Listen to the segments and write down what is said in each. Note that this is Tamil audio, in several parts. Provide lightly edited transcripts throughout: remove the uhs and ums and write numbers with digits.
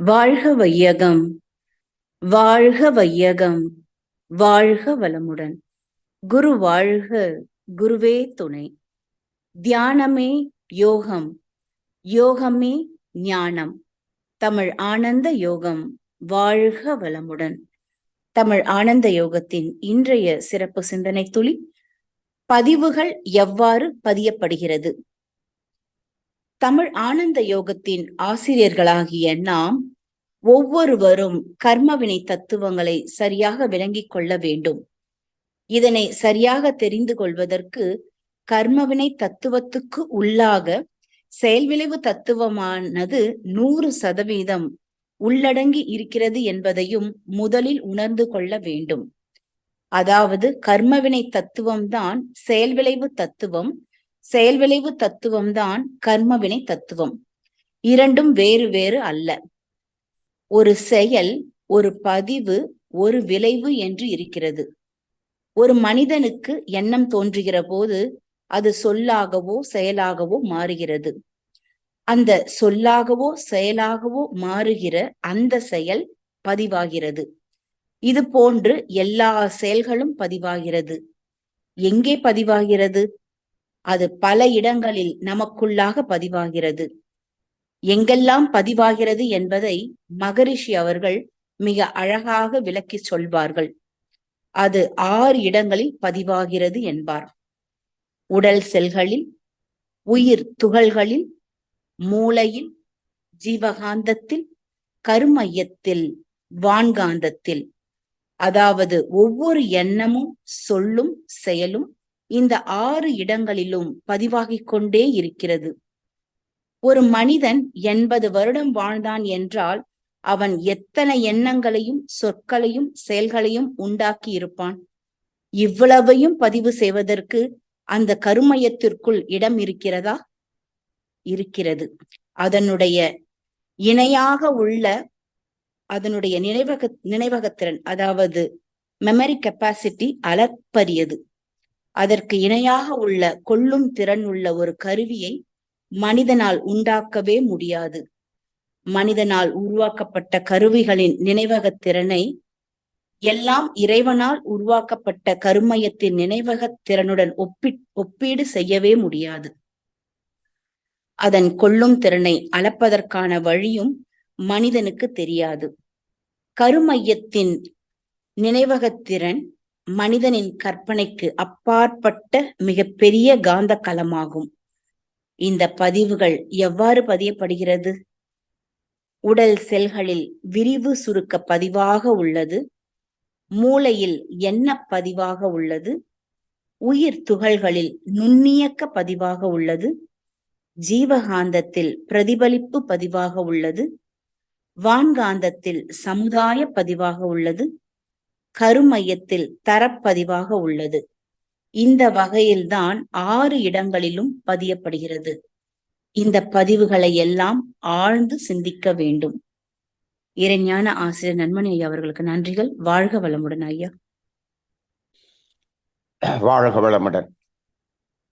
வாழ்க வையகம், வாழ்க வையகம், வாழ்க வளமுடன். குரு வாழ்க, குருவே துணை. தியானமே யோகம், யோகமே ஞானம். தமிழ் ஆனந்த யோகம் வாழ்க வளமுடன். தமிழ் ஆனந்த யோகத்தின் இன்றைய சிறப்பு சிந்தனை துளி, பதிவுகள் எவ்வாறு பதியப்படுகிறது? தமிழ் ஆனந்த யோகத்தின் ஆசிரியர்களாகிய நாம் ஒவ்வொருவரும் கர்மவினை தத்துவங்களை சரியாக விளங்கிக் கொள்ள வேண்டும். இதனை சரியாக தெரிந்து கொள்வதற்கு கர்மவினை தத்துவத்துக்கு உள்ளாக செயல்விளைவு தத்துவமானது 100% உள்ளடங்கி இருக்கிறது என்பதையும் முதலில் உணர்ந்து கொள்ள வேண்டும். அதாவது கர்மவினை தத்துவம்தான் செயல்விளைவு தத்துவம், செயல்விளைவு தத்துவம்தான் கர்மவினை தத்துவம். இரண்டும் வேறு வேறு அல்ல. ஒரு செயல், ஒரு பதிவு, ஒரு விளைவு என்று இருக்கிறது. ஒரு மனிதனுக்கு எண்ணம் தோன்றுகிற போது அது சொல்லாகவோ செயலாகவோ மாறுகிறது. அந்த சொல்லாகவோ செயலாகவோ மாறுகிற அந்த செயல் பதிவாகிறது. இது போன்று எல்லா செயல்களும் பதிவாகிறது. எங்கே பதிவாகிறது? அது பல இடங்களில் நமக்குள்ளாக பதிவாகிறது. எங்கெல்லாம் பதிவாகிறது என்பதை மகரிஷி அவர்கள் மிக அழகாக விளக்கி சொல்வார்கள். அது 6 இடங்களில் பதிவாகிறது என்பார். உடல் செல்களில், உயிர் துகள்களில், மூளையில், ஜீவகாந்தத்தில், கருமையத்தில், வான்காந்தத்தில். அதாவது ஒவ்வொரு எண்ணமும் சொல்லும் செயலும் இந்த 6 இடங்களிலும் பதிவாகிக் கொண்டே இருக்கிறது. ஒரு மனிதன் 80 வருடம் வாழ்ந்தான் என்றால் அவன் எத்தனை எண்ணங்களையும் சொற்களையும் செயல்களையும் உண்டாக்கி இருப்பான். இவ்வளவையும் பதிவு செய்வதற்கு அந்த கருமையத்திற்குள் இடம் இருக்கிறதா? இருக்கிறது. அதனுடைய இணையாக உள்ள அதனுடைய நினைவகத்திறன், அதாவது மெமரி கெப்பாசிட்டி அளப்பரியது. அதற்கு இணையாக உள்ள கொள்ளும் திறன் உள்ள ஒரு கருவியை மனிதனால் உண்டாக்கவே முடியாது. மனிதனால் உருவாக்கப்பட்ட கருவிகளின் நினைவகத் திறனை எல்லாம் இறைவனால் உருவாக்கப்பட்ட கருமையத்தின் நினைவகத் திறனுடன் ஒப்பீடு செய்யவே முடியாது. அதன் கொள்ளும் திறனை அளப்பதற்கான வழியும் மனிதனுக்கு தெரியாது. கருமையத்தின் நினைவகத்திறன் மனிதனின் கற்பனைக்கு அப்பாற்பட்ட மிகப்பெரிய காந்த களமாகும். இந்த பதிவுகள் எவ்வாறு பதியப்படுகிறது? உடல் செல்களில் விரிவு சுருக்க பதிவாக உள்ளது. மூளையில் எண்ண பதிவாக உள்ளது. உயிர் துகள்களில் நுண்ணியக்க பதிவாக உள்ளது. ஜீவகாந்தத்தில் பிரதிபலிப்பு பதிவாக உள்ளது. வான்காந்தத்தில் சமுதாய பதிவாக உள்ளது. கருமையத்தில் தரப்பதிவாக உள்ளது. இந்த வகையில்தான் 6 இடங்களிலும் பதியப்படுகிறது. இந்த பதிவுகளை எல்லாம் ஆழ்ந்து சிந்திக்க வேண்டும். இறைஞான ஆசிரியர் நன்மணி ஐயா அவர்களுக்கு நன்றிகள். வாழ்க வளமுடன் ஐயா. வாழ்க வளமுடன்.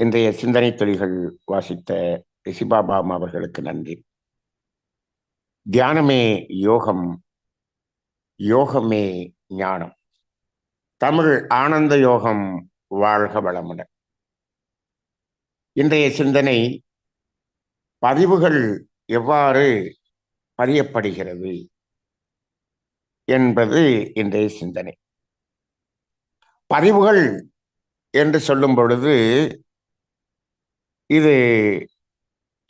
இன்றைய சிந்தனை தொழில்கள் வாசித்த ரிஷிபாபாம் அவர்களுக்கு நன்றி. தியானமே யோகம், யோகமே ஞானம். தமிழ் ஆனந்த யோகம் வாழ்க வளமுடன். இன்றைய சிந்தனை, பதிவுகள் எவ்வாறு பதியப்படுகிறது என்பது இன்றைய சிந்தனை. பதிவுகள் என்று சொல்லும் பொழுது இது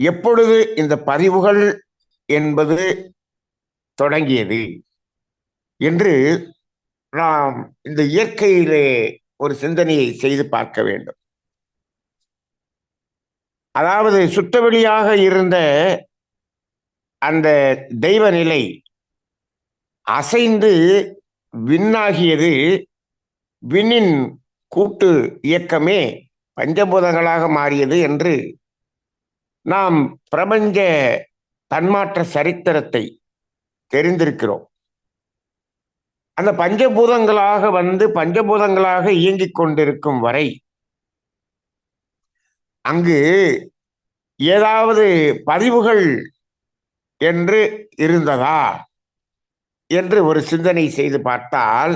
எப்பொழுது இந்த பதிவுகள் என்பது தொடங்கியது என்று நாம் இந்த இயற்கையிலே ஒரு சிந்தனையை செய்து பார்க்க வேண்டும். அதாவது சுத்தவெளியாக இருந்த அந்த தெய்வ நிலை அசைந்து விண்ணாகியது. விண்ணின் கூட்டு இயக்கமே பஞ்சபூதங்களாக மாறியது என்று நாம் பிரபஞ்ச தன்மாற்ற சரித்திரத்தை தெரிந்திருக்கிறோம். அந்த பஞ்சபூதங்களாக வந்து பஞ்சபூதங்களாக இயங்கிக் கொண்டிருக்கும் வரை அங்கு ஏதாவது பதிவுகள் என்று இருந்ததா என்று ஒரு சிந்தனை செய்து பார்த்தால்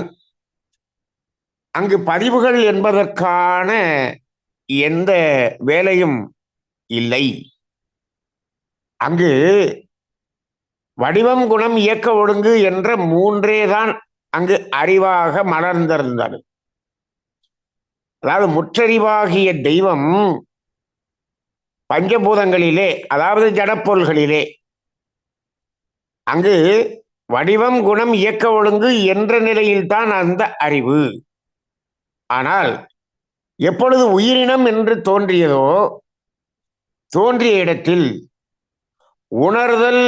அங்கு பதிவுகள் என்பதற்கான எந்த வேலையும் இல்லை. அங்கு வடிவம், குணம், இயக்க ஒழுங்கு என்ற மூன்றே தான் அங்கு அறிவாக மலர்ந்திருந்தது. அதாவது முற்றறிவாகிய தெய்வம் பஞ்சபூதங்களிலே, அதாவது ஜடப்பொருள்களிலே அங்கு வடிவம், குணம், இயக்க ஒழுங்கு என்ற நிலையில்தான் அந்த அறிவு. ஆனால் எப்பொழுது உயிரினம் என்று தோன்றியதோ, தோன்றிய இடத்தில் உணர்தல்,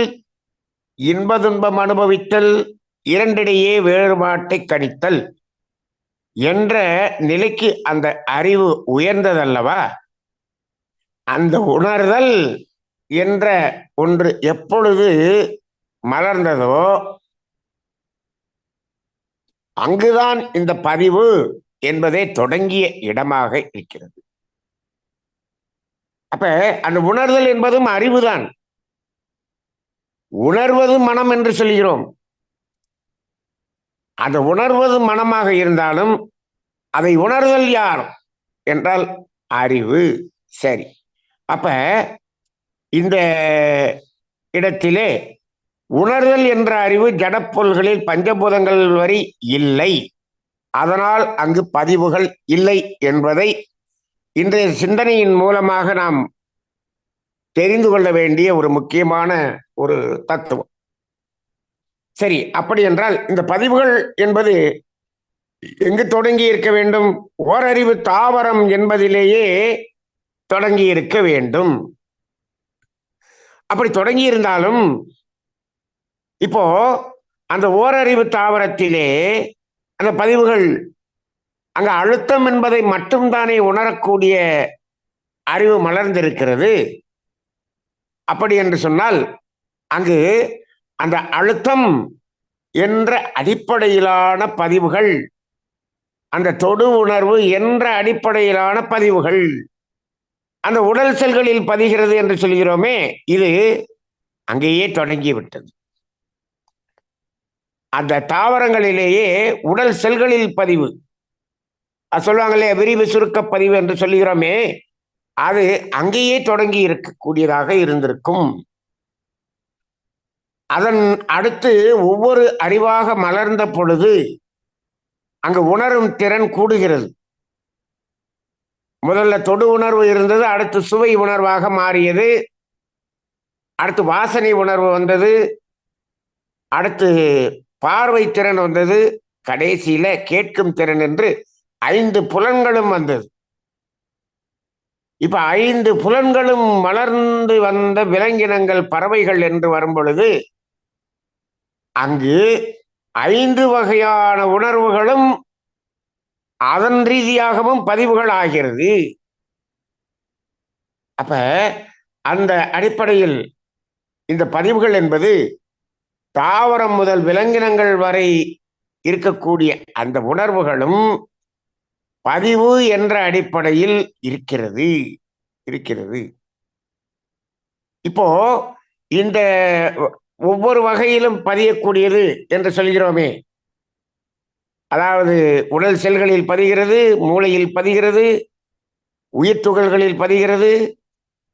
இன்ப துன்பம் அனுபவித்தல், இரண்டிடையே வேறுபாட்டை கணித்தல் என்ற நிலைக்கு அந்த அறிவு உயர்ந்ததல்லவா? அந்த உணர்தல் என்ற ஒன்று எப்பொழுது மலர்ந்ததோ அங்குதான் இந்த பதிவு என்பதே தொடங்கிய இடமாக இருக்கிறது. அப்ப அந்த உணர்தல் என்பதும் அறிவுதான். உணர்வது மனம் என்று சொல்கிறோம். அந்த உணர்வது மனமாக இருந்தாலும் அதை உணர்தல் யார் என்றால் அறிவு. சரி, அப்ப இந்த இடத்திலே உணர்தல் என்ற அறிவு ஜடப்பொருள்களில் பஞ்சபூதங்கள் வரை இல்லை. அதனால் அங்கு பதிவுகள் இல்லை என்பதை இன்றைய சிந்தனையின் மூலமாக நாம் தெரிந்து கொள்ள வேண்டிய ஒரு முக்கியமான ஒரு தத்துவம். சரி, அப்படி என்றால் இந்த பதிவுகள் என்பது எங்கு தொடங்கி இருக்க வேண்டும்? ஓரறிவு தாவரம் என்பதிலேயே தொடங்கி இருக்க வேண்டும். அப்படி தொடங்கி இருந்தாலும் இப்போ அந்த ஓரறிவு தாவரத்திலே அந்த பதிவுகள் அங்க அழுத்தம் என்பதை மட்டும்தானே உணரக்கூடிய அறிவு மலர்ந்திருக்கிறது. அப்படி என்று சொன்னால் அங்கு அந்த அழுத்தம் என்ற அடிப்படையிலான பதிவுகள், அந்த தொடு உணர்வு என்ற அடிப்படையிலான பதிவுகள் அந்த உடல் செல்களில் பதிகிறது என்று சொல்கிறோமே, இது அங்கேயே தொடங்கிவிட்டது. அந்த தாவரங்களிலேயே உடல் செல்களில் பதிவு சொல்லுவாங்களே, விரிவு சுருக்க பதிவு என்று சொல்லுகிறோமே, அது அங்கேயே தொடங்கி இருக்கக்கூடியதாக இருந்திருக்கும். அதன் அடுத்து ஒவ்வொரு அறிவாக மலர்ந்த பொழுது அங்கு உணரும் திறன் கூடுகிறது. முதல்ல தொடு உணர்வு இருந்தது, அடுத்து சுவை உணர்வாக மாறியது, அடுத்து வாசனை உணர்வு வந்தது, அடுத்து பார்வை திறன் வந்தது, கடைசியில கேட்கும் திறன் என்று 5 புலன்களும் வந்தது. இப்ப 5 புலன்களும் மலர்ந்து வந்த விலங்கினங்கள், பறவைகள் என்று வரும் பொழுது அங்கு 5 வகையான உணர்வுகளும் அதன் ரீதியாகவும் பதிவுகள் ஆகிறது. அப்ப அந்த அடிப்படையில் இந்த பதிவுகள் என்பது தாவரம் முதல் விலங்கினங்கள் வரை இருக்கக்கூடிய அந்த உணர்வுகளும் பதிவு என்ற அடிப்படையில் இருக்கிறது. இப்போ இந்த ஒவ்வொரு வகையிலும் பதியக்கூடியது என்று சொல்கிறோமே, அதாவது உடல் செல்களில் பதிகிறது, மூளையில் பதிகிறது, உயிர் துகள்களில் பதிகிறது,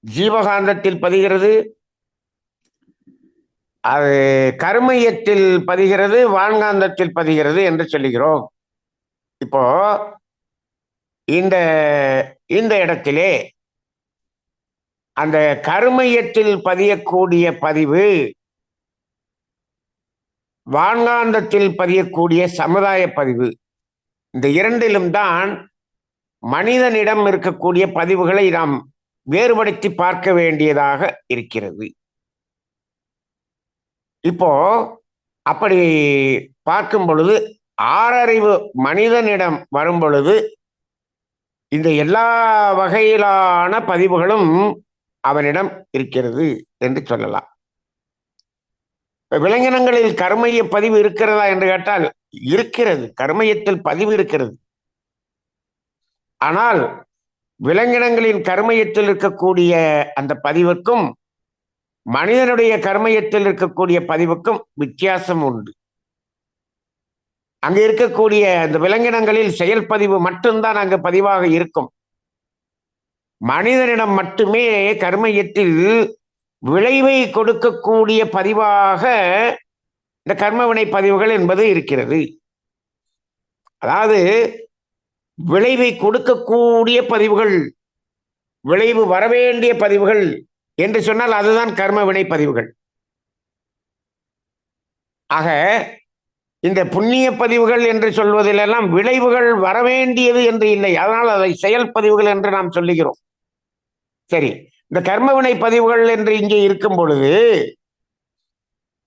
ஜீவகாந்தத்தில் பதிகிறது, அது கருமையத்தில் பதிகிறது, வான்காந்தத்தில் பதிகிறது என்று சொல்லுகிறோம். இப்போ இந்த இந்த இடத்திலே அந்த கருமையத்தில் பதியக்கூடிய பதிவு, வான்காந்தத்தில் பதியக்கூடிய சமுதாய பதிவு, இந்த இரண்டிலும் தான் மனிதனிடம் இருக்கக்கூடிய பதிவுகளை நாம் வேறுபடுத்தி பார்க்க வேண்டியதாக இருக்கிறது. இப்போ அப்படி பார்க்கும் பொழுது ஆறறிவு மனிதனிடம் வரும் பொழுது இந்த எல்லா வகையிலான பதிவுகளும் அவனிடம் இருக்கிறது என்று சொல்லலாம். விலங்கினங்களில் கர்மைய பதிவு இருக்கிறதா என்று கேட்டால் இருக்கிறது, கர்மையத்தில் பதிவு இருக்கிறது. ஆனால் விலங்கினங்களின் கர்மையத்தில் இருக்கக்கூடிய அந்த பதிவுக்கும் மனிதனுடைய கர்மையத்தில் இருக்கக்கூடிய பதிவுக்கும் வித்தியாசம் உண்டு. அங்க இருக்கக்கூடிய அந்த விலங்கினங்களில் செயல்பதிவு மட்டும்தான் அங்கு பதிவாக இருக்கும். மனிதனிடம் மட்டுமே கர்மயத்தில் விளைவை கொடுக்கக்கூடிய பதிவாக இந்த கர்மவினை பதிவுகள் என்பது இருக்கிறது. அதாவது விளைவை கொடுக்கக்கூடிய பதிவுகள், விளைவு வரவேண்டிய பதிவுகள் என்று சொன்னால் அதுதான் கர்மவினை பதிவுகள். ஆக இந்த புண்ணிய பதிவுகள் என்று சொல்வதிலெல்லாம் விளைவுகள் வரவேண்டியது என்று இல்லை, அதனால் அதை செயல் பதிவுகள் என்று நாம் சொல்லுகிறோம். சரி, இந்த கர்மவினை பதிவுகள் என்று இங்கே இருக்கும் பொழுது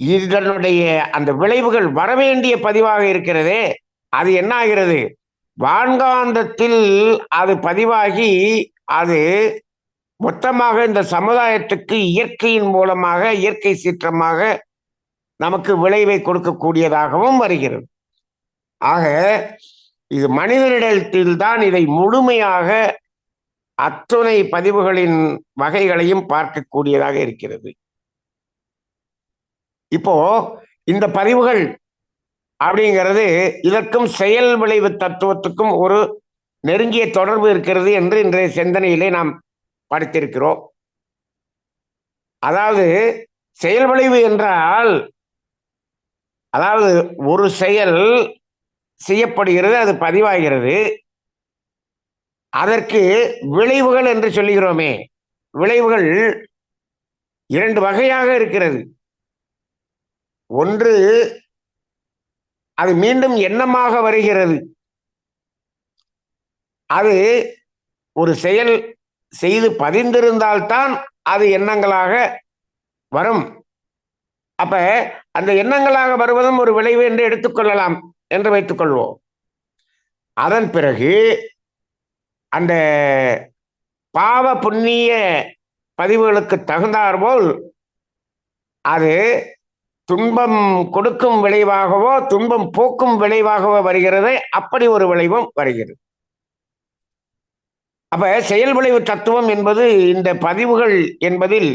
இதனுடைய அந்த விளைவுகள் வரவேண்டிய பதிவாக இருக்கிறதே, அது என்ன ஆகிறது? வான்காந்தத்தில் அது பதிவாகி அது மொத்தமாக இந்த சமுதாயத்துக்கு இயற்கையின் மூலமாக, இயற்கை சீற்றமாக நமக்கு விளைவை கொடுக்கக்கூடியதாகவும் வருகிறது. ஆக இது மனிதனிடத்தில் தான் இதை முழுமையாக அத்துணை பதிவுகளின் வகைகளையும் பார்க்கக்கூடியதாக இருக்கிறது. இப்போ இந்த பதிவுகள் அப்படிங்கிறது இதற்கும் செயல் விளைவு தத்துவத்துக்கும் ஒரு நெருங்கிய தொடர்பு இருக்கிறது என்று இன்றைய சிந்தனையிலே நாம் படித்திருக்கிறோம். அதாவது செயல் விளைவு என்றால், அதாவது ஒரு செயல் செய்யப்படுகிறது, அது பதிவாகிறது, அதற்கு விளைவுகள் என்று சொல்லுகிறோமே. விளைவுகள் இரண்டு வகையாக இருக்கிறது. ஒன்று, அது மீண்டும் எண்ணமாக வருகிறது. அது ஒரு செயல் செய்து பதிந்திருந்தால்தான் அது எண்ணங்களாக வரும். அப்ப அந்த எண்ணங்களாக வருவதும் ஒரு விளைவு என்று எடுத்துக்கொள்ளலாம் என்று வைத்துக் கொள்வோம். அதன் பிறகு அந்த பாவ புண்ணிய பதிவுகளுக்கு தகுந்தாற்போல் அது துன்பம் கொடுக்கும் விளைவாகவோ துன்பம் போக்கும் விளைவாகவோ வருகிறது. அப்படி ஒரு விளைவும் வருகிறது. அப்ப செயல் விளைவு தத்துவம் என்பது இந்த பதிவுகள் என்பதில்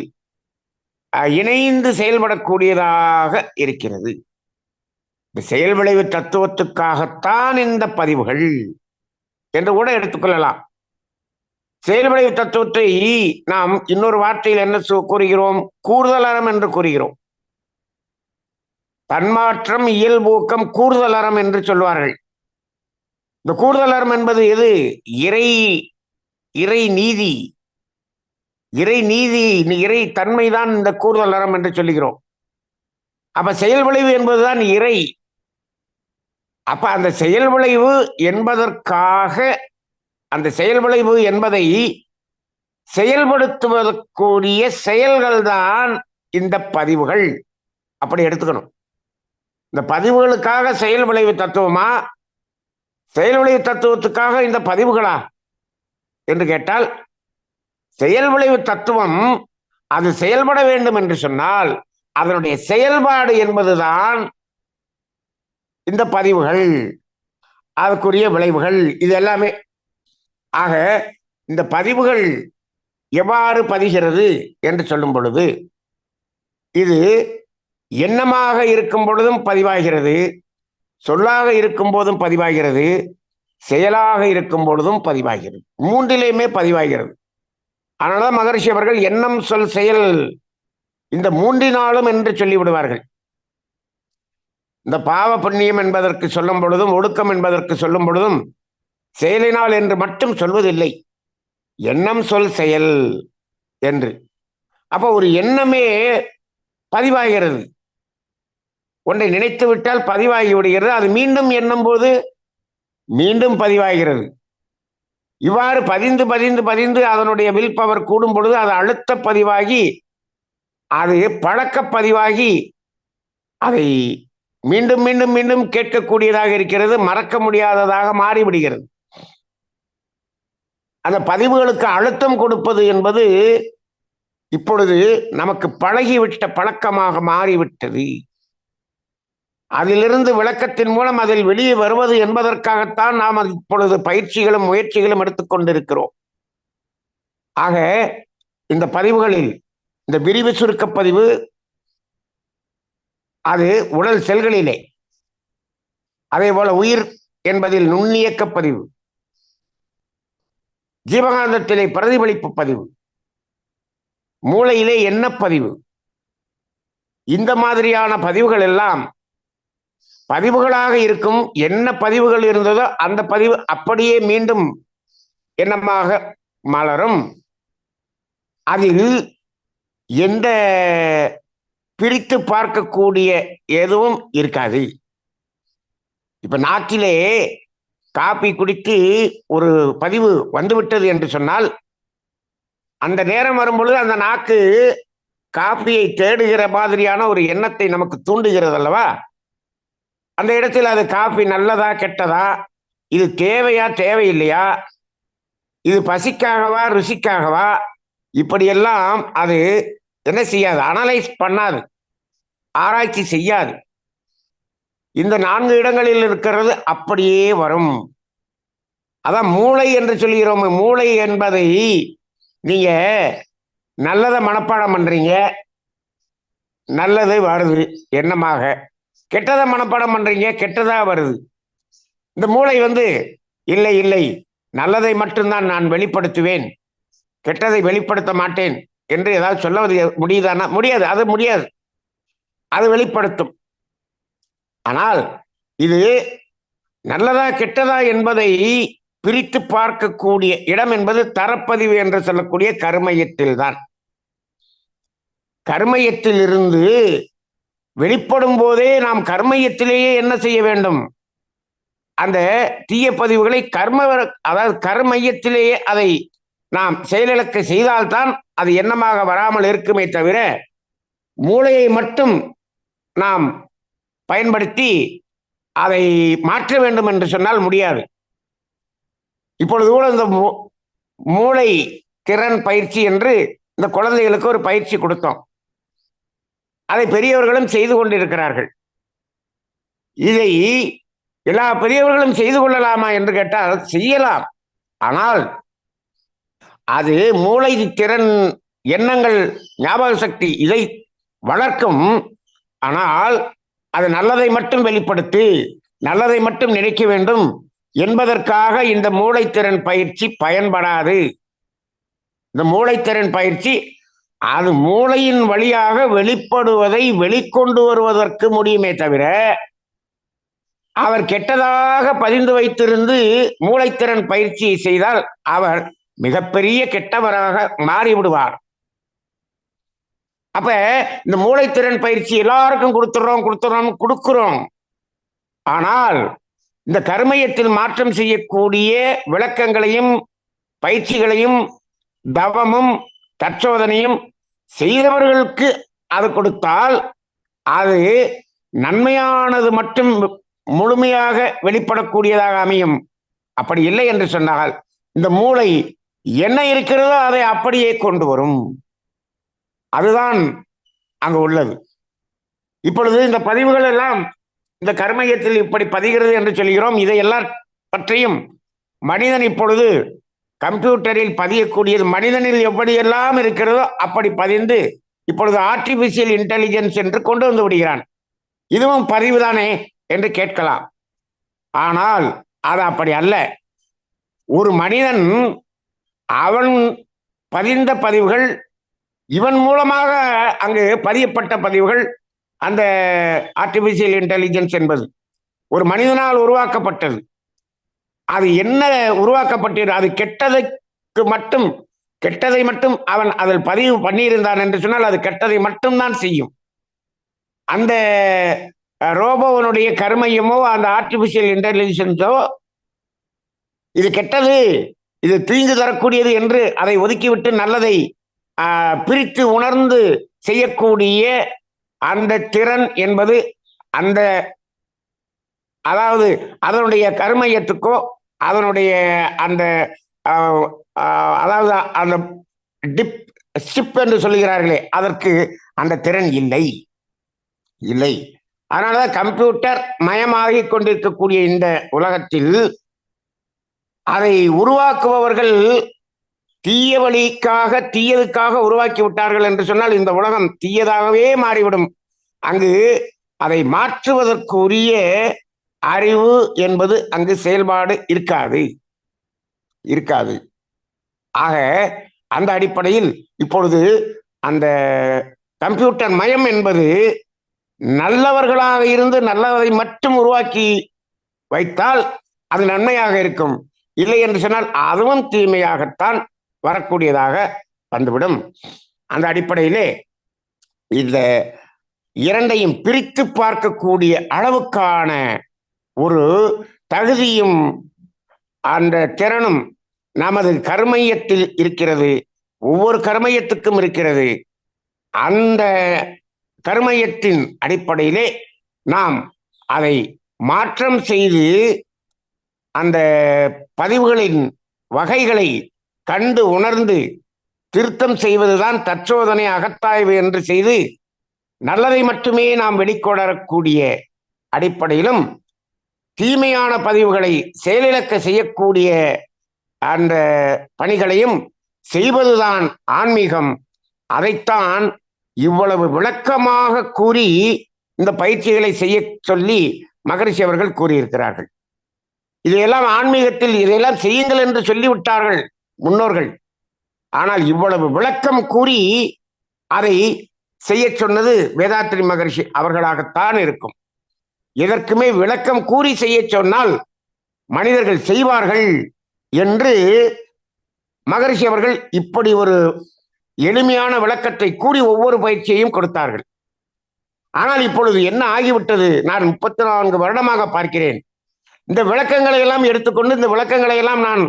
இணைந்து செயல்படக்கூடியதாக இருக்கிறது. இந்த செயல் விளைவு தத்துவத்துக்காகத்தான் இந்த பதிவுகள் என்று கூட எடுத்துக்கொள்ளலாம். செயல் விளைவு தத்துவத்தை நாம் இன்னொரு வார்த்தையில் என்ன கூறுகிறோம்? கூறுதலறம் என்று கூறுகிறோம். தன்மாற்றம், இயல்பூக்கம், கூறுதலறம் என்று சொல்வார்கள். இந்த கூறுதலறம் என்பது எது? இறை நீதி, இறை தன்மைதான் இந்த கூறுதலறம் என்று சொல்லுகிறோம். அப்ப செயல் விளைவு என்பதுதான் இறை. அப்ப அந்த செயல் விளைவு என்பதற்காக, அந்த செயல் விளைவு என்பதை செயல்படுத்துவதற்குரிய செயல்கள் தான் இந்த பதிவுகள். அப்படி எடுத்துக்கணும். இந்த பதிவுகளுக்காக செயல் விளைவு தத்துவமா, செயல் விளைவு தத்துவத்துக்காக இந்த பதிவுகளா என்று கேட்டால், செயல் விளைவு தத்துவம் அது செயல்பட வேண்டும் என்று சொன்னால் அதனுடைய செயல்பாடு என்பதுதான் இந்த பதிவுகள், அதுக்குரிய விளைவுகள், இது எல்லாமே. ஆக இந்த பதிவுகள் எவ்வாறு பதிகிறது என்று சொல்லும் பொழுது, இது எண்ணமாக இருக்கும் பொழுதும் பதிவாகிறது, சொல்லாக இருக்கும் போதும் பதிவாகிறது, செயலாக இருக்கும் பொழுதும் பதிவாகிறது. மூன்றிலேயுமே பதிவாகிறது. அதனால்தான் மகரிஷி அவர்கள் எண்ணம், சொல், செயல் இந்த மூன்றினாலும் என்று சொல்லிவிடுவார்கள். இந்த பாவ புண்ணியம் என்பதற்கு சொல்லும் பொழுதும், ஒடுக்கம் என்பதற்கு சொல்லும் பொழுதும் செயலினால் என்று மட்டும் சொல்வதில்லை, எண்ணம், சொல், செயல் என்று. அப்போ ஒரு எண்ணமே பதிவாகிறது. ஒன்றை நினைத்து விட்டால் பதிவாகி விடுகிறது. அது மீண்டும் எண்ணும் போது மீண்டும் பதிவாகிறது. இவ்வாறு பதிந்து பதிந்து பதிந்து அதனுடைய வில் பவர் கூடும் பொழுது அது அழுத்த பதிவாகி, அது பழக்க பதிவாகி, அதை மீண்டும் மீண்டும் மீண்டும் கேட்கக்கூடியதாக இருக்கிறது, மறக்க முடியாததாக மாறிவிடுகிறது. அந்த பதிவுகளுக்கு அழுத்தம் கொடுப்பது என்பது இப்பொழுது நமக்கு பழகிவிட்ட பழக்கமாக மாறிவிட்டது. அதிலிருந்து விளக்கத்தின் மூலம் அதில் வெளியே வருவது என்பதற்காகத்தான் நாம் இப்பொழுது பயிற்சிகளும் முயற்சிகளும் எடுத்துக்கொண்டிருக்கிறோம். ஆக இந்த பதிவுகளில் இந்த விரிவு சுருக்க பதிவு அது உடல் செல்களிலே அதே போல உயிர் என்பதில் நுண்ணியக்க பதிவு, ஜீவகாந்தத்திலே பிரதிபலிப்பு பதிவு, மூளையிலே எண்ணப்பதிவு, இந்த மாதிரியான பதிவுகள் எல்லாம் பதிவுகளாக இருக்கும். என்ன பதிவுகள் இருந்ததோ அந்த பதிவு அப்படியே மீண்டும் எண்ணமாக மலரும். அதில் எந்த பிரித்து பார்க்கக்கூடிய எதுவும் இருக்காது. இப்ப நாக்கிலே காப்பி குடித்து ஒரு பதிவு வந்துவிட்டது என்று சொன்னால், அந்த நேரம் வரும்பொழுது அந்த நாக்கு காப்பியை தேடுகிற மாதிரியான ஒரு எண்ணத்தை நமக்கு தூண்டுகிறது அல்லவா? அந்த இடத்தில் அது காப்பி நல்லதா கெட்டதா, இது தேவையா தேவையில்லையா, இது பசிக்காகவா ருசிக்காகவா, இப்படியெல்லாம் அது என்ன செய்யாது, அனலைஸ் பண்ணாது, ஆராய்ச்சி செய்யாது. இந்த 4 இடங்களில் இருக்கிறது அப்படியே வரும். அதான் மூளை என்று சொல்கிறோம். மூளை என்பதை நீங்க நல்லதை மனப்பாடம் பண்றீங்க, நல்லது வருது எண்ணமாக. கெட்டதை மனப்பாடம் பண்றீங்க, கெட்டதா வருது. இந்த மூளை இல்லை இல்லை, நல்லதை மட்டும்தான் நான் வெளிப்படுத்துவேன், கெட்டதை வெளிப்படுத்த மாட்டேன் என்று ஏதாவது சொல்ல முடியுதானா? முடியாது. அது முடியாது. அது வெளிப்படுத்தும். ஆனால் இது நல்லதா கெட்டதா என்பதை பிரித்து பார்க்கக்கூடிய இடம் என்பது தரப்பதிவு என்று சொல்லக்கூடிய கருமையத்தில் தான். கருமையத்தில் இருந்து வெளிப்படும் போதே நாம் கர்மையத்திலேயே என்ன செய்ய வேண்டும், அந்த தீய பதிவுகளை அதாவது கர்மையத்திலேயே அதை நாம் செயலிழக்க செய்தால்தான் அது எண்ணமாக வராமல் இருக்குமே தவிர, மூளையை மட்டும் நாம் பயன்படுத்தி அதை மாற்ற வேண்டும் என்று சொன்னால் முடியாது. இப்பொழுது கூட இந்த மூளை திறன் பயிற்சி என்று இந்த குழந்தைகளுக்கு ஒரு பயிற்சி கொடுத்தோம். அதை பெரியவர்களும் செய்து கொண்டிருக்கிறார்கள். இதை எல்லா பெரியவர்களும் செய்து கொள்ளலாமா என்று கேட்டால் செய்யலாம். ஆனால் அது மூளை திறன், எண்ணங்கள், ஞாபக சக்தி இதை வளர்க்கும். ஆனால் அது நல்லதை மட்டும் வெளிப்படுத்தி நல்லதை மட்டும் நினைக்க வேண்டும் என்பதற்காக இந்த மூளைத்திறன் பயிற்சி பயன்படாது. இந்த மூளைத்திறன் பயிற்சி அது மூளையின் வழியாக வெளிப்படுவதை வெளிக்கொண்டு வருவதற்கு முடியுமே தவிர, அவர் கெட்டதாக பதிந்து வைத்திருந்து மூளைத்திறன் பயிற்சியை செய்தால் அவர் மிகப்பெரிய கெட்டவராக மாறிவிடுவார். அப்ப இந்த மூளைத்திறன் பயிற்சி எல்லாருக்கும் கொடுக்கிறோம். ஆனால் இந்த கர்மயத்தில் மாற்றம் செய்யக்கூடிய விளக்கங்களையும் பயிற்சிகளையும் தவமும் தற்சோதனையும் செய்தவர்களுக்கு அது கொடுத்தால் அது நன்மையானது மட்டும் முழுமையாக வெளிப்படக்கூடியதாக அமையும். அப்படி இல்லை என்று சொன்னால் இந்த மூளை என்ன இருக்கிறதோ அதை அப்படியே கொண்டு வரும். அதுதான் அங்கு உள்ளது. இப்பொழுது இந்த பதிவுகள் எல்லாம் இந்த கர்மயத்தில் இப்படி பதிகிறது என்று சொல்கிறோம். இதை எல்லாவற்றையும் மனிதன் இப்பொழுது கம்ப்யூட்டரில் பதியக்கூடியது, மனிதனில் எப்படியெல்லாம் இருக்கிறதோ அப்படி பதிந்து இப்பொழுது ஆர்டிபிஷியல் இன்டெலிஜென்ஸ் என்று கொண்டு வந்து விடுகிறான். இதுவும் பதிவுதானே என்று கேட்கலாம். ஆனால் அது அப்படி அல்ல. ஒரு மனிதன் அவன் பதிந்த பதிவுகள், இவன் மூலமாக அங்கு பதியப்பட்ட பதிவுகள், அந்த ஆர்டிபிஷியல் இன்டெலிஜென்ஸ் என்பது ஒரு மனிதனால் உருவாக்கப்பட்டது. அது என்ன உருவாக்கப்பட்டது, அது கெட்டதை மட்டும் அவன் அதில் பதிவு பண்ணியிருந்தான் என்று சொன்னால் அது கெட்டதை மட்டும்தான் செய்யும். அந்த ரோபோவனுடைய கர்மையமோ அந்த ஆர்டிபிஷியல் இன்டெலிஜென்ஸோ இது கெட்டது, இது தீங்கு தரக்கூடியது என்று அதை ஒதுக்கிவிட்டு நல்லதை பிரித்து உணர்ந்து செய்யக்கூடிய அந்த திறன் என்பது அதாவது அதனுடைய கர்மயத்துக்கோ அதனுடைய அந்த அதாவது அந்த ஷிப் என்று சொல்லுகிறார்களே அதற்கு அந்த திறன் இல்லை. அதனாலதான் கம்ப்யூட்டர் மயமாகி கொண்டிருக்கக்கூடிய இந்த உலகத்தில் அதை உருவாக்குபவர்கள் தீய வழிக்காக தீயதுக்காக உருவாக்கி விட்டார்கள் என்று சொன்னால் இந்த உலகம் தீயதாகவே மாறிவிடும். அங்கு அதை மாற்றுவதற்குரிய அறிவு என்பது அங்கு செயல்பாடு இருக்காது. ஆக அந்த அடிப்படையில் இப்பொழுது அந்த கம்ப்யூட்டர் மயம் என்பது நல்லவர்களாக இருந்து நல்லதை மட்டும் உருவாக்கி வைத்தால் அது நன்மையாக இருக்கும். இல்லை என்று சொன்னால் அதுவும் தீமையாகத்தான் வரக்கூடியதாக வந்துவிடும். அந்த அடிப்படையிலே இந்த இரண்டையும் பிரித்து பார்க்கக்கூடிய அளவுக்கான ஒரு தகுதியும் அந்த திறனும் நமது கர்மயத்தில் இருக்கிறது. ஒவ்வொரு கர்மயத்துக்கும் இருக்கிறது. அந்த கர்மயத்தின் அடிப்படையிலே நாம் அதை மாற்றம் செய்து அந்த பதிவுகளின் வகைகளை கண்டு உணர்ந்து திருத்தம் செய்வதுதான் தற்சோதனை அகத்தாய்வு என்று செய்து நல்லதை மட்டுமே நாம் வெளிக்கொணரக்கூடிய அடிப்படையிலும் தீமையான பதிவுகளை செயலிழக்க செய்யக்கூடிய அந்த பணிகளையும் செய்வதுதான் ஆன்மீகம். அதைத்தான் இவ்வளவு விளக்கமாக கூறி இந்த பயிற்சிகளை செய்ய சொல்லி மகரிஷி அவர்கள் கூறியிருக்கிறார்கள். இதையெல்லாம் ஆன்மீகத்தில் இதையெல்லாம் செய்யுங்கள் என்று சொல்லிவிட்டார்கள் முன்னோர்கள். ஆனால் இவ்வளவு விளக்கம் கூறி அதை செய்ய சொன்னது வேதாத்ரி மகரிஷி அவர்களாகத்தான் இருக்கும். எதற்குமே விளக்கம் கூறி செய்ய சொன்னால் மனிதர்கள் செய்வார்கள் என்று மகரிஷி அவர்கள் இப்படி ஒரு எளிமையான விளக்கத்தை கூறி ஒவ்வொரு பயிற்சியையும் கொடுத்தார்கள். ஆனால் இப்பொழுது என்ன ஆகிவிட்டது? நான் 34 வருடமாக பார்க்கிறேன். இந்த விளக்கங்களை எல்லாம் எடுத்துக்கொண்டு இந்த விளக்கங்களை எல்லாம் நான்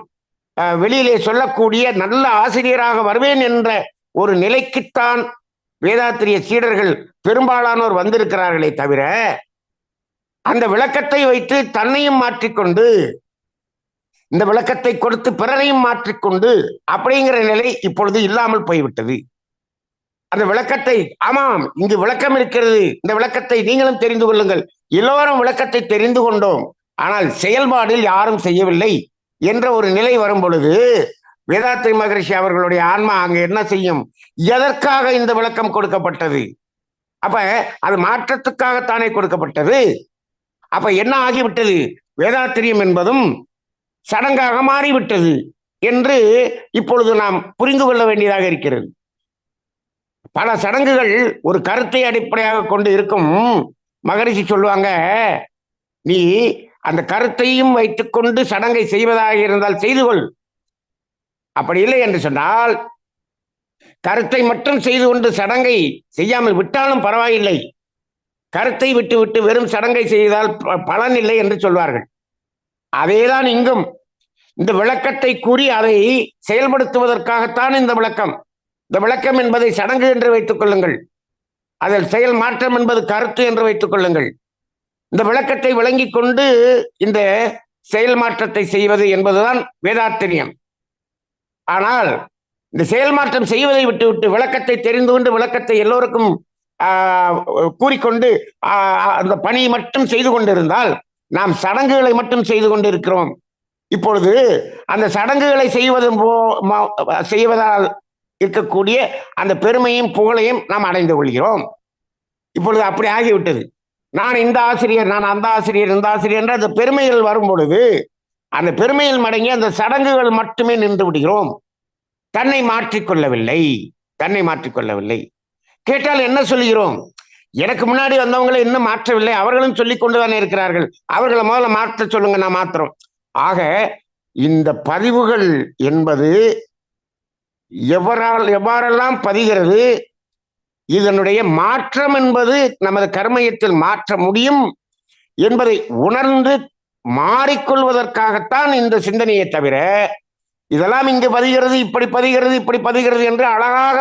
வெளியிலே சொல்லக்கூடிய நல்ல ஆசிரியராக வருவேன் என்ற ஒரு நிலைக்குத்தான் வேதாத்திரிய சீடர்கள் பெரும்பாலானோர் வந்திருக்கிறார்களே தவிர அந்த விளக்கத்தை வைத்து தன்னையும் மாற்றிக்கொண்டு இந்த விளக்கத்தை கொடுத்து பிறரையும் மாற்றிக்கொண்டு அப்படிங்கிற நிலை இப்பொழுது இல்லாமல் போய்விட்டது. அந்த விளக்கத்தை, ஆமாம் இங்கு விளக்கம் இருக்கிறது, இந்த விளக்கத்தை நீங்களும் தெரிந்து கொள்ளுங்கள், எல்லோரும் விளக்கத்தை தெரிந்து கொண்டோம், ஆனால் செயல்பாடில் யாரும் செய்யவில்லை என்ற ஒரு நிலை வரும் பொழுது வேதாத்ரி மகரிஷி அவர்களுடைய ஆன்மா அங்க என்ன செய்யும்? எதற்காக இந்த விளக்கம் கொடுக்கப்பட்டது? அப்ப அது மாற்றத்துக்காகத்தானே கொடுக்கப்பட்டது. அப்ப என்ன ஆகிவிட்டது? வேதாத்திரியம் என்பதும் சடங்காக மாறிவிட்டது என்று இப்பொழுது நாம் புரிந்து கொள்ள வேண்டியதாக இருக்கிறது. பல சடங்குகள் ஒரு கருத்தை அடிப்படையாக கொண்டு இருக்கும். மகரிஷி சொல்லுவாங்க, நீ அந்த கருத்தையும் வைத்துக்கொண்டு சடங்கை செய்வதாக இருந்தால் செய்து கொள். அப்படி இல்லை என்று சொன்னால் கருத்தை மட்டும் செய்து கொண்டு சடங்கை செய்யாமல் விட்டாலும் பரவாயில்லை, கருத்தை விட்டு விட்டு வெறும் சடங்கை செய்தால் பலன் இல்லை என்று சொல்வார்கள். அதேதான் இங்கும் இந்த விளக்கத்தை கூறி அதை செயல்படுத்துவதற்காகத்தான் இந்த விளக்கம். இந்த விளக்கம் என்பதை சடங்கு என்று வைத்துக் கொள்ளுங்கள், அதில் செயல் மாற்றம் என்பது கருத்து என்று வைத்துக் கொள்ளுங்கள். இந்த விளக்கத்தை விளங்கி கொண்டு இந்த செயல் மாற்றத்தை செய்வது என்பதுதான் வேதாத்திரியம். ஆனால் இந்த செயல் மாற்றம் செய்வதை விட்டுவிட்டு விளக்கத்தை தெரிந்து கொண்டு விளக்கத்தை எல்லோருக்கும் கூறிக்கொண்டு அந்த பணியை மட்டும் செய்து கொண்டிருந்தால் நாம் சடங்குகளை மட்டும் செய்து கொண்டிருக்கிறோம். இப்பொழுது அந்த சடங்குகளை செய்வதால் இருக்கக்கூடிய அந்த பெருமையும் புகழையும் நாம் அடைந்து கொள்கிறோம். இப்பொழுது அப்படி ஆகிவிட்டது. நான் இந்த ஆசிரியர், நான் அந்த ஆசிரியர், இந்த ஆசிரியர் என்ற அந்த பெருமைகள் வரும் பொழுது அந்த பெருமையில் மடங்கி அந்த சடங்குகள் மட்டுமே நின்று விடுகிறோம். தன்னை மாற்றிக்கொள்ளவில்லை. கேட்டால் என்ன சொல்கிறோம்? எனக்கு முன்னாடி வந்தவங்களை இன்னும் மாற்றவில்லை, அவர்களும் சொல்லிக் கொண்டுதானே இருக்கிறார்கள், அவர்களை முதல்ல மாற்ற சொல்லுங்க, நான் மாத்திரம். ஆக இந்த பதிவுகள் என்பது எவ்வாறெல்லாம் பதிகிறது, இதனுடைய மாற்றம் என்பது நமது கர்மயத்தில் மாற்ற முடியும் என்பதை உணர்ந்து மாறிக்கொள்வதற்காகத்தான் இந்த சிந்தனையை தவிர இதெல்லாம் இங்கு பதிகிறது, இப்படி பதிகிறது என்று அழகாக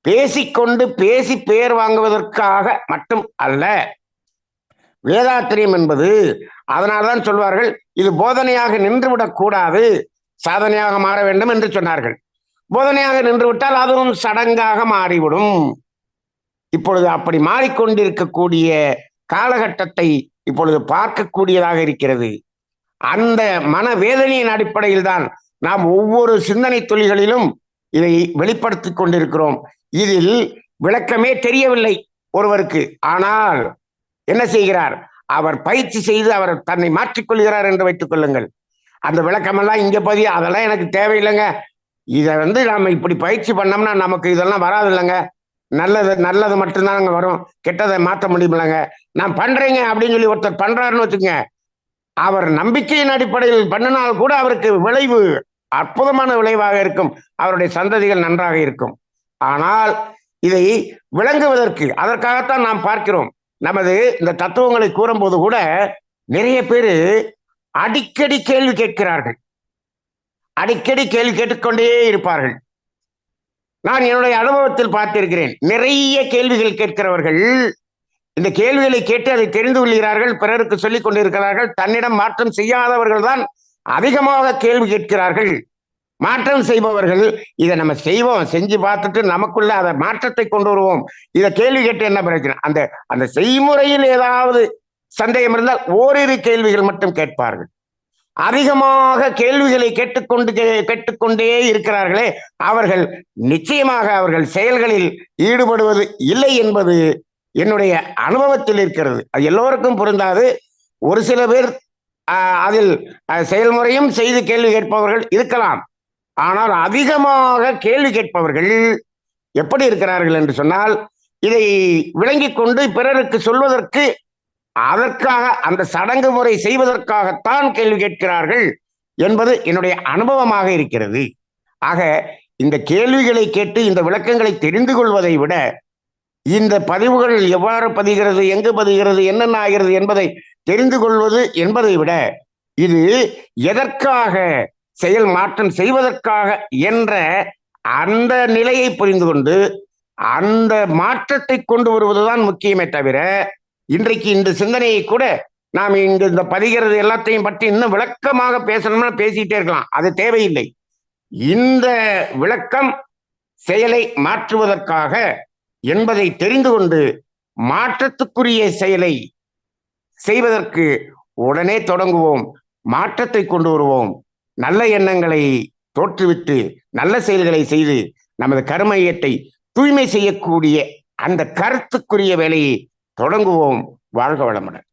பேசிக்கொண்டு பேசி பெயர் வாங்குவதற்காக மட்டும் அல்ல. வேதாத்திரியம் என்பது அதனால்தான் சொல்வார்கள், இது போதனையாக நின்றுவிடக் கூடாது, சாதனையாக மாற வேண்டும் என்று சொன்னார்கள். போதனையாக நின்றுவிட்டால் அதுவும் சடங்காக மாறிவிடும். இப்பொழுது அப்படி மாறிக்கொண்டிருக்கக்கூடிய காலகட்டத்தை இப்பொழுது பார்க்கக்கூடியதாக இருக்கிறது. அந்த மனவேதனையின் அடிப்படையில் தான் நாம் ஒவ்வொரு சிந்தனை துளிகளிலும் இதை வெளிப்படுத்தி கொண்டிருக்கிறோம். இதில் விளக்கமே தெரியவில்லை ஒருவருக்கு, ஆனால் என்ன செய்கிறார்? அவர் பயிற்சி செய்து அவர் தன்னை மாற்றிக்கொள்கிறார் என்று வைத்துக் கொள்ளுங்கள். அந்த விளக்கமெல்லாம் இங்க பதிய அதெல்லாம் எனக்கு தேவையில்லைங்க. இதை நாம இப்படி பயிற்சி பண்ணோம்னா நமக்கு இதெல்லாம் வராது இல்லைங்க. நல்லது மட்டும்தாங்க வரும், கெட்டதை மாற்ற முடியுமில்லங்க. நான் பண்றேங்க அப்படின்னு சொல்லி ஒருத்தர் பண்றாருன்னு வச்சுக்கோங்க, அவர் நம்பிக்கையின் அடிப்படையில் பண்ணினால் கூட அவருக்கு விளைவு அற்புதமான விளைவாக இருக்கும், அவருடைய சந்ததிகள் நன்றாக இருக்கும். ஆனால் இதை விளங்குவதற்கு அதற்காகத்தான் நாம் பார்க்கிறோம். நமது இந்த தத்துவங்களை கூறும்போது கூட நிறைய பேர் அடிக்கடி கேள்வி கேட்கிறார்கள், அடிக்கடி கேள்வி கேட்டுக்கொண்டே இருப்பார்கள். நான் என்னுடைய அனுபவத்தில் பார்த்திருக்கிறேன். நிறைய கேள்விகள் கேட்கிறவர்கள் இந்த கேள்விகளை கேட்டு அதை தெரிந்து கொள்கிறார்கள், பிறருக்கு சொல்லிக் கொண்டிருக்கிறார்கள். தன்னிடம் மாற்றம் செய்யாதவர்கள் தான் அதிகமாக கேள்வி கேட்கிறார்கள். மாற்றம் செய்பவர்கள் இதை நம்ம செய்வோம், செஞ்சு பார்த்துட்டு நமக்குள்ள அதை மாற்றத்தை கொண்டு வருவோம், இதை கேள்வி கேட்டு என்ன பிரச்சனை, அந்த அந்த செய்முறையில் ஏதாவது சந்தேகம் இருந்தால் ஓரிரு கேள்விகள் மட்டும் கேட்பார்கள். அதிகமாக கேள்விகளை கேட்டுக்கொண்டே இருக்கிறார்களே, அவர்கள் நிச்சயமாக அவர்கள் செயல்களில் ஈடுபடுவது இல்லை என்பது என்னுடைய அனுபவத்தில் இருக்கிறது. அது எல்லோருக்கும் பொருந்தாது. ஒரு சில பேர் அதில் செயல்முறையும் செய்து கேள்வி கேட்பவர்கள் இருக்கலாம். ஆனால் அதிகமாக கேள்வி கேட்பவர்கள் எப்படி இருக்கிறார்கள் என்று சொன்னால், இதை விளங்கிக் கொண்டு பிறருக்கு சொல்வதற்கு, அதற்காக அந்த சடங்கு முறை செய்வதற்காகத்தான் கேள்வி கேட்கிறார்கள் என்பது என்னுடைய அனுபவமாக இருக்கிறது. ஆக இந்த கேள்விகளை கேட்டு இந்த விளக்கங்களை தெரிந்து கொள்வதை விட, இந்த பதிவுகள் எவ்வாறு பதிகிறது, எங்கு பதிகிறது, என்னென்ன ஆகிறது என்பதை தெரிந்து கொள்வது என்பதை விட, இது எதற்காக செயல் மாற்றம் செய்வதற்காக என்ற அந்த நிலையை புரிந்து கொண்டு அந்த மாற்றத்தை கொண்டு வருவதுதான் முக்கியமே தவிர, இன்றைக்கு இந்த சிந்தனையை கூட நாம் இந்த பதிகிறது எல்லாத்தையும் பற்றி இன்னும் விளக்கமாக பேசணும்னா பேசிட்டே இருக்கலாம், அது தேவையில்லை. இந்த விளக்கம் செயலை மாற்றுவதற்காக என்பதை தெரிந்து கொண்டு மாற்றத்துக்குரிய செயலை செய்வதற்கு உடனே தொடங்குவோம், மாற்றத்தை கொண்டு வருவோம். நல்ல எண்ணங்களை தோற்றுவிட்டு நல்ல செயல்களை செய்து நமது கருமையத்தை தூய்மை செய்யக்கூடிய அந்த கருத்துக்குரிய வேலையை தொடங்குவோம். வாழ்க வளமுடன்.